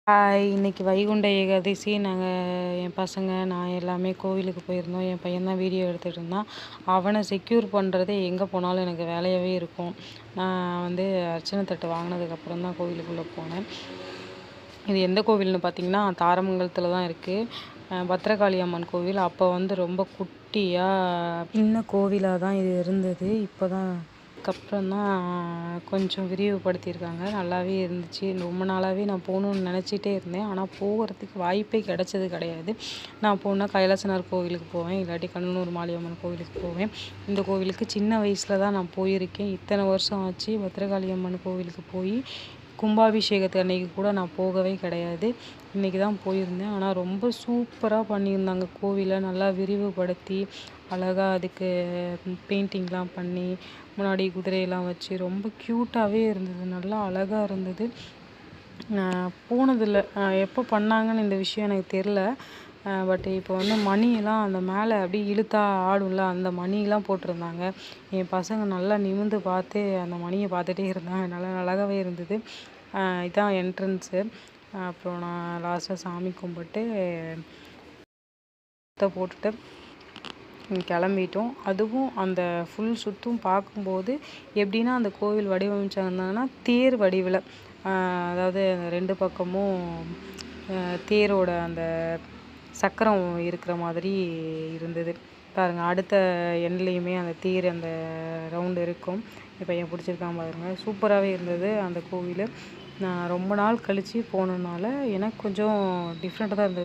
இன்னைக்கு வைகுண்ட ஏகாதசி. என் பசங்க நான் எல்லாமே கோவிலுக்கு போயிருந்தோம். என் பையன் தான் வீடியோ எடுத்துகிட்டு இருந்தான். அவனை செக்யூர் பண்ணுறதே எங்கே போனாலும் எனக்கு வேலையாகவே இருக்கும். நான் அர்ச்சனை தட்டு வாங்கினதுக்கப்புறம் தான் கோவிலுக்குள்ளே போனேன். இது எந்த கோவில்னு பார்த்தீங்கன்னா தாரமங்கலத்தில் தான் இருக்குது. பத்திரகாளி அம்மன் கோவில். அப்போ ரொம்ப குட்டியாக சின்ன கோவிலாக தான் இது இருந்தது. இப்போ தான் அதுக்கப்புறம் தான் கொஞ்சம் விரிவுபடுத்தியிருக்காங்க. நல்லாவே இருந்துச்சு. ரொம்ப நாளாகவே நான் போகணுன்னு நினச்சிட்டே இருந்தேன். ஆனால் போகிறதுக்கு வாய்ப்பே கிடைச்சது கிடையாது. நான் போனால் கைலாசனார் கோவிலுக்கு போவேன், இல்லாட்டி கண்ணனூர் மாரியம்மன் கோவிலுக்கு போவேன். இந்த கோவிலுக்கு சின்ன வயசில் தான் நான் போயிருக்கேன். இத்தனை வருஷம் ஆச்சு பத்திரகாளி அம்மன் கோவிலுக்கு போய். கும்பாபிஷேகத்து அன்னைக்கு கூட நான் போகவே கிடையாது. இன்றைக்கி தான் போயிருந்தேன். ஆனால் ரொம்ப சூப்பராக பண்ணியிருந்தாங்க கோவிலை. நல்லா விரிவுபடுத்தி அழகாக அதுக்கு பெயிண்டிங்லாம் பண்ணி முன்னாடி குதிரையெல்லாம் வச்சு ரொம்ப க்யூட்டாகவே இருந்தது. நல்லா அழகாக இருந்தது. நான் போனதில்லை, எப்போ பண்ணாங்கன்னு இந்த விஷயம் எனக்கு தெரில. பட் இப்போ மணியெல்லாம் அந்த மேலே அப்படியே இழுத்தா ஆடும்ல, அந்த மணியெல்லாம் போட்டிருந்தாங்க. என் பசங்க நல்லா நிமிர்ந்து பார்த்து அந்த மணியை பார்த்துட்டே இருந்தாங்க. நல்லா அழகாகவே இருந்தது. இதான் என்ட்ரன்ஸு. அப்புறம் நான் லாஸ்ட்டாக சாமி கும்பிட்டு போட்டுட்டு கிளம்பிட்டோம். அதுவும் அந்த ஃபுல் சுற்றும் பார்க்கும்போது எப்படின்னா அந்த கோவில் வடிவமைச்சாங்கன்னா தேர் வடிவில், அதாவது ரெண்டு பக்கமும் தேரோட அந்த சக்கரம் இருக்கிற மாதிரி இருந்தது. பாருங்கள், அடுத்த எண்ட்லேயுமே அந்த தேர் அந்த ரவுண்டு இருக்கும். இப்போ என் பிடிச்சிருக்கான் பாருங்கள். சூப்பராகவே இருந்தது அந்த கோவில். நான் ரொம்ப நாள் கழித்து போனதுனால எனக்கு கொஞ்சம் டிஃப்ரெண்ட்டாக தான் இருந்தது.